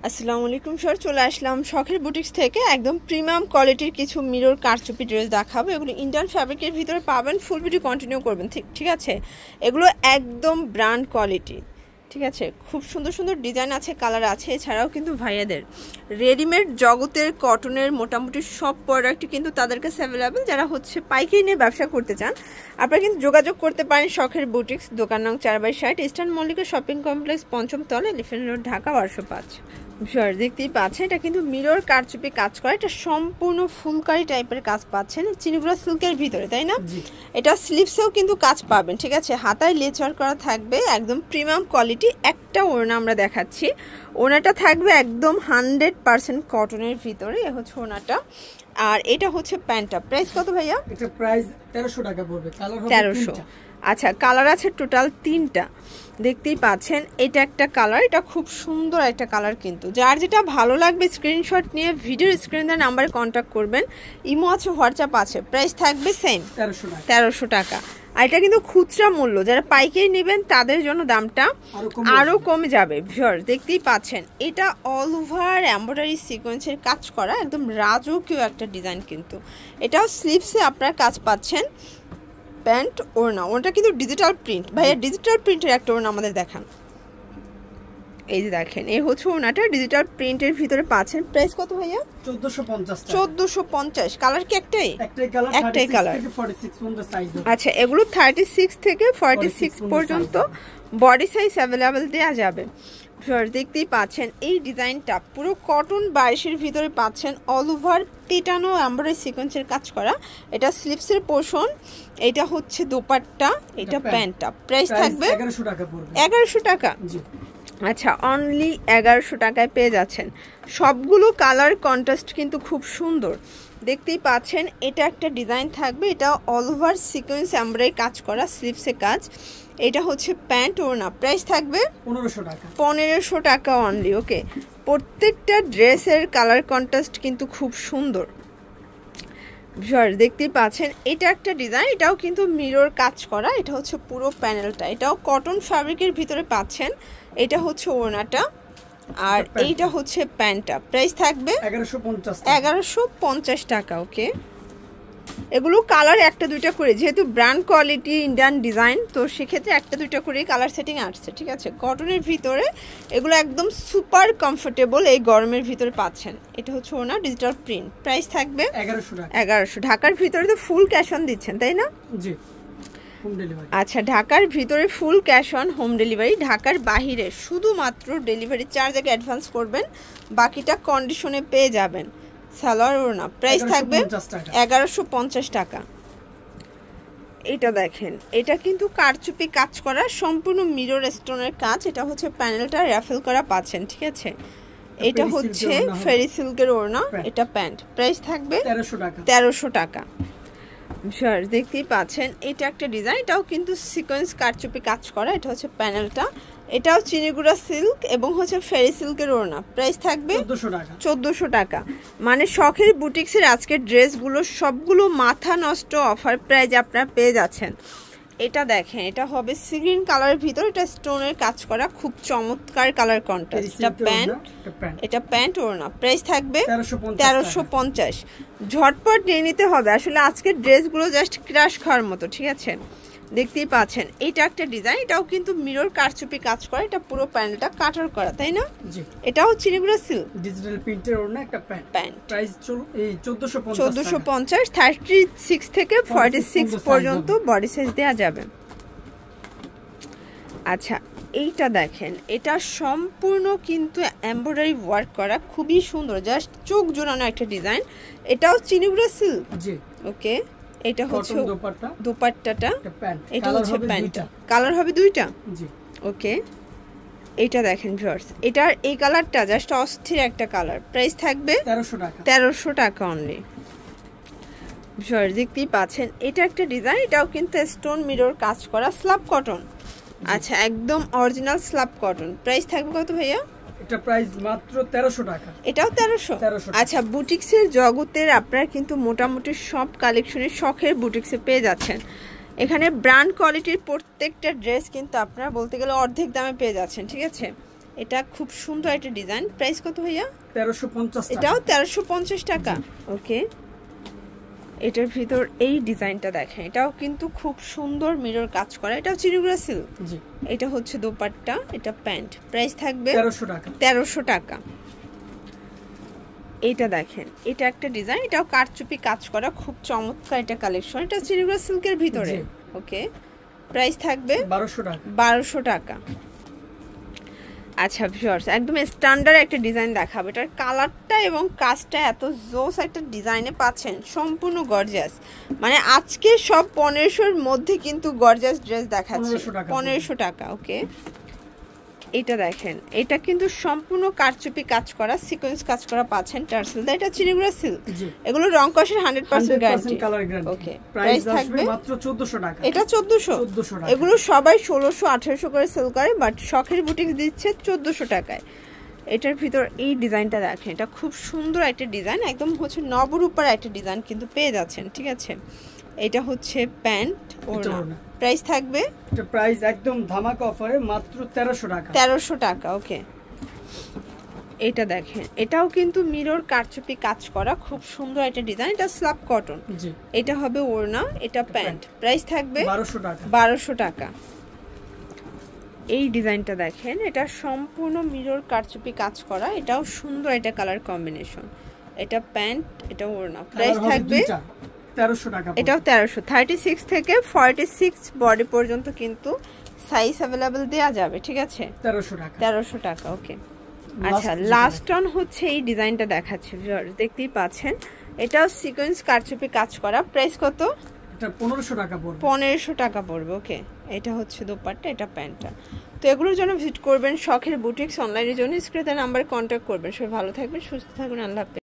আসসালামু আলাইকুম স্যার, চলে আসলাম শখের বুটিক্স থেকে। একদম প্রিমিয়াম কোয়ালিটির কিছু মিরর কারচুপি ড্রেস দেখাবো। এগুলো ইন্ডিয়ান ফ্যাব্রিকের ভিতরে পাবেন। ফুল ভিডিও কন্টিনিউ করবেন, ঠিক আছে। এগুলো একদম ব্র্যান্ড কোয়ালিটি, ঠিক আছে। খুব সুন্দর সুন্দর ডিজাইন আছে, কালার আছে। এছাড়াও কিন্তু ভাইয়াদের রেডিমেড জগতের কটনের মোটামুটি সব প্রোডাক্টই কিন্তু তাদের কাছে অ্যাভেলেবেল। যারা হচ্ছে পাইকারি নিয়ে ব্যবসা করতে চান, আপনারা কিন্তু যোগাযোগ করতে পারেন শখের বুটিক্স, দোকান নং 4/60, ইস্টার্ন মল্লিকা শপিং কমপ্লেক্স, পঞ্চম তলা, এলিফ্যান্ট রোড, ঢাকা 1205। শিওর দেখতেই পাচ্ছেন, এটা কিন্তু মিরর কারচুপি কাজ করা। এটা সম্পূর্ণ ফুলকারি টাইপের কাজ পাচ্ছেন চিনিগুড়া সিল্কের ভিতরে, তাই না? এটা স্লিভসেও কিন্তু কাজ পাবেন, ঠিক আছে। হাতায় লেচার করা থাকবে, একদম প্রিমিয়াম কোয়ালিটি। একটা ওড়না আমরা দেখাচ্ছি, ওড়নাটা থাকবে একদম 100% কটনের ভিতরে। এ হচ্ছে ওড়নাটা, আর এটা হচ্ছে প্যান্টটা। প্রাইস কত ভাইয়া? এটা প্রাইস 1300 টাকা পড়বে। কালার হবে 1300। আচ্ছা, কালার আছে টোটাল 3টা, দেখতেই পাচ্ছেন। এটা একটা কালার, এটা খুব সুন্দর একটা কালার। কিন্তু যার যেটা ভালো লাগবে স্ক্রিনশট নিয়ে ভিডিওর স্ক্রিনে নাম্বারে কন্ট্যাক্ট করবেন। ইমো আছে, হোয়াটসঅ্যাপ আছে। প্রাইস থাকবে সেম 1300 টাকা। আর এটা কিন্তু খুচরা মূল্য, যারা পাইকারি নেবেন তাদের জন্য দামটা আরো কমে যাবে। ভিউয়ার্স দেখতেই পাচ্ছেন, এটা অল ওভার এমব্রয়ডারি সিকোয়েন্সের কাজ করা, একদম রাজকীয় একটা ডিজাইন। কিন্তু এটাও স্লিভসে আপনার কাজ পাচ্ছেন। প্যান্ট ওড়না, ওটা কিন্তু ডিজিটাল প্রিন্ট। ভাইয়া ডিজিটাল প্রিন্টের একটা ওড়না আমাদের দেখান। এই যে দেখেন, এই হচ্ছে ওড়নাটা ডিজিটাল প্রিন্টের ভিতরে পাচ্ছেন। প্রাইস কত ভাইয়া? 1450। কালার কি একটাই? একটাই কালার। আচ্ছা, এগুলো 36 থেকে 46 পর্যন্ত বডি সাইজ অ্যাভেলেবেল দেওয়া যাবে। দেখতেই পাচ্ছেন, এই ডিজাইনটা পুরো কটন 22-এর ভিতরে পাচ্ছেন। অল ওভার পেটানো এমব্রয়ডারি সিকোয়েন্সের কাজ করা। এটা স্লিভসের পোর্শন, এটা হচ্ছে দোপাট্টা, এটা প্যান্টটা। প্রাইস থাকবে 1100 টাকা। আচ্ছা, অনলি 1100 টাকায় পেয়ে যাচ্ছেন। সবগুলো কালার কন্ট্রাস্ট কিন্তু খুব সুন্দর, দেখতেই পাচ্ছেন। এটা একটা ডিজাইন থাকবে, এটা অল ওভার সিকোয়েন্স এমব্রয়ডারি কাজ করা, স্লিভসে কাজ। এটা হচ্ছে প্যান্ট ওড়না। প্রাইস থাকবে 1500 টাকা অনলি। ওকে, প্রত্যেকটা ড্রেসের কালার কন্ট্রাস্ট কিন্তু খুব সুন্দর। দেখতেই পাচ্ছেন, এটা একটা ডিজাইন, এটাও কিন্তু মিরর কাজ করা। এটা হচ্ছে পুরো প্যানেলটা, এটাও কটন ফ্যাব্রিকের ভিতরে পাচ্ছেন। এটা হচ্ছে ওড়নাটা, আর এইটা হচ্ছে প্যান্টটা। প্রাইস থাকবে 1150 টাকা। ওকে, এগুলো কালার একটা দুইটা করে, যেহেতু ব্র্যান্ড কোয়ালিটি ইন্ডিয়ান ডিজাইন, তো সেক্ষেত্রে একটা দুইটা করে কালার সেটিং আসছে, ঠিক আছে। কটনের ভিতরে এগুলো একদম সুপার কমফোর্টেবল, এই গরমের ভিতরে পাচ্ছেন। এটা হচ্ছে ওনা ডিজিটাল প্রিন্ট। প্রাইস থাকবে 1100। ঢাকার ভিতরে তো ফুল ক্যাশ অন দিচ্ছেন, তাই না? জি, হোম ডেলিভারি। আচ্ছা, ঢাকার ভিতরে full cash on home delivery. ঢাকার বাহিরে শুধুমাত্র ডেলিভারি চার্জ আগে অ্যাডভান্স করবেন, বাকিটা কন্ডিশনে পেয়ে যাবেন। সালোয়ার ওড়না। প্রাইস থাকবে 1150 টাকা। এটা দেখেন, এটা কিন্তু কারচুপি কাজ করা, সম্পূর্ণ মিরর স্টোনের কাজ। এটা হচ্ছে প্যানেলটা র্যাফেল করা পাচ্ছেন, ঠিক আছে। এটা হচ্ছে ফেরি সিল্কের ওড়না, এটা প্যান্ট। প্রাইস থাকবে 1300 টাকা। দেখতেই পাচ্ছেন, এটা একটা ডিজাইন, এটাও কিন্তু সিকোয়েন্স কারচুপি কাজ করা। এটা হচ্ছে প্যানেলটা, এটাও চিনিগুড়া সিল্ক এবং হচ্ছে ফেরি সিল্কের ওড়না। প্রাইস থাকবে 1400 টাকা। মানে শখের বুটিক্সের আজকের ড্রেসগুলো সবগুলো মাথা নষ্ট অফার প্রাইস আপনারা পেয়ে যাচ্ছেন। এটা দেখেন, এটা হবে সিগ্রিন কালারের ভিতর, এটা স্টোনের কাজ করা, খুব চমৎকার কালার কন্ট্রাস্ট। এটা প্যান্ট, এটা প্যান্ট ওড়না। প্রাইস থাকবে 1350। ঝটপট নিয়ে নিতে হবে, আসলে আজকের ড্রেসগুলো জাস্ট ক্রাশ খাওয়ার মতো, ঠিক আছে। দেখতেই পাচ্ছেন, এটা একটা ডিজাইন, এটাও কিন্তু মিরর কারচুপি কাজ করা। এটা পুরো প্যানেলটা কাটার করা, তাই না? জি। এটাও চিনিগুড়া সিল্ক ডিজিটাল প্রিন্টের ওড়না, একটা প্যান্ট। প্রাইস 1450। 36 থেকে 46 পর্যন্ত বডি সাইজ দেওয়া যাবে। আচ্ছা, এইটা দেখেন, এটা সম্পূর্ণ কিন্তু এমব্রয়ডারি ওয়ার্ক করা, খুবই সুন্দর, জাস্ট চোখ জোড়ানো একটা ডিজাইন। এটাও চিনিগুড়া সিল্ক। জি। ওকে, এটা হচ্ছে দোপাট্টাটা, এটা হচ্ছে প্যান্টটা। কালার হবে দুইটা। জি। ওকে, এটা দেখেন ভিউয়ার্স, এটার এই কালারটা জাস্ট অস্থির একটা কালার। প্রাইস থাকবে 1300 টাকা অনলি। ভিউয়ার্স দেখতেই পাচ্ছেন, এটা একটা ডিজাইন, এটাও কিন্তু স্টোন মিরর কাজ করা, স্ল্যাব কটন। আচ্ছা, একদম অরিজিনাল স্ল্যাব কটন। প্রাইস থাকবে কত ভাইয়া? এটা প্রাইস মাত্র 1300 টাকা। এটাও 1300। আচ্ছা, বুটিক্সের জগতের আপনারা কিন্তু মোটামুটি সব কালেকশনের শখের বুটিক্সে পেয়ে যাচ্ছেন। এখানে ব্র্যান্ড কোয়ালিটির প্রত্যেকটা ড্রেস কিন্তু আপনারা বলতে গেলে অর্ধেক দামে পেয়ে যাচ্ছেন, ঠিক আছে। এটা খুব সুন্দর একটা ডিজাইন। প্রাইস কত ভাইয়া? 1350 টাকা। এটাও 1350 টাকা। ওকে, এটার ভিতর এই ডিজাইনটা দেখেন, এটাও কিন্তু খুব সুন্দর মিরর কাজ করা, এটাও চিনিগুড়া সিল্ক। জি, এটা হচ্ছে দোপাট্টা, এটা প্যান্ট। প্রাইস থাকবে 1300 টাকা। 1300 টাকা। এটা দেখেন, এটা একটা ডিজাইন, এটাও কারচুপি কাজ করা, খুব চমৎকার এটা কালেকশন। এটা চিনিগুড়া সিল্কের ভিতরে। ওকে, প্রাইস থাকবে 1200 টাকা। 1200 টাকা। আচ্ছা ভিউয়ার্স, একদম স্ট্যান্ডার্ড একটা ডিজাইন দেখাবো। এটার কালারটা এবং কাজটা এত জোস একটা ডিজাইনে পাচ্ছেন, সম্পূর্ণ গর্জিয়াস। মানে আজকে সব 1500-এর মধ্যে কিন্তু গর্জিয়াস ড্রেস দেখাচ্ছে। 1500 টাকা। ওকে, এটা দেখেন, এটা কিন্তু সম্পূর্ণ কারচুপি কাজ করা, সিকোয়েন্স কাজ করা পাচ্ছেন টার্সেল দা। এটা চিনিগুড়া সিল্ক, এগুলো রং কষের 100% গ্যারান্টি। ওকে, প্রাইস থাকবে মাত্র 1400 টাকা। এটা 1400 টাকা। এগুলো সবাই 1600 1800 করে সেল করে, বাট শখের বুটিক দিচ্ছে 1400 টাকায়। এটার ভিতর এই ডিজাইনটা দেখেন, এটা খুব সুন্দর একটা ডিজাইন, একদম হচ্ছে নবরূপার একটা ডিজাইন কিন্তু পেয়ে যাচ্ছেন। ঠিক আছে, এটা হচ্ছে প্যান্ট, ওড়না। প্রাইস থাকবে, এটা প্রাইস একদম ধামাকা অফারে মাত্র 1300 টাকা। 1300 টাকা। ওকে, এটা দেখেন, এটাও কিন্তু মিরর কারচুপি কাজ করা, খুব সুন্দর একটা ডিজাইন। এটা স্ল্যাব কটন। জি, এটা হবে ওড়না, এটা প্যান্ট। প্রাইস থাকবে 1200 টাকা। 1200 টাকা। এই ডিজাইনটা দেখেন, এটা সম্পূর্ণ মিরর কারচুপি কাজ করা, এটাও সুন্দর একটা কালার কম্বিনেশন। এটা প্যান্ট, এটা ওড়না। প্রাইস থাকবে 1300 টাকা। এটাও 1300। 36 থেকে 46 বডি পর্যন্ত কিন্তু সাইজ अवेलेबल দেয়া যাবে। ঠিক আছে, 1300 টাকা। 1300 টাকা। ওকে, আচ্ছা লাস্ট অন হচ্ছে এই ডিজাইনটা দেখাচ্ছি ভিউয়ার্স, দেখতেই পাচ্ছেন, এটাও সিকোয়েন্স কারচুপি কাজ করা। প্রাইস কত? এটা 1500 টাকা পড়বে। 1500 টাকা পড়বে। ওকে, এটা হচ্ছে দোপাট্টা, এটা প্যান্টটা। তো এগুলোর জন্য ভিজিট করবেন শখের বুটিক্স অনলাইনের জন্য, স্ক্রিনে নাম্বারে কন্ট্যাক্ট করবেন। সবাই ভালো থাকবেন, সুস্থ থাকবেন, আল্লাহ হাফেজ।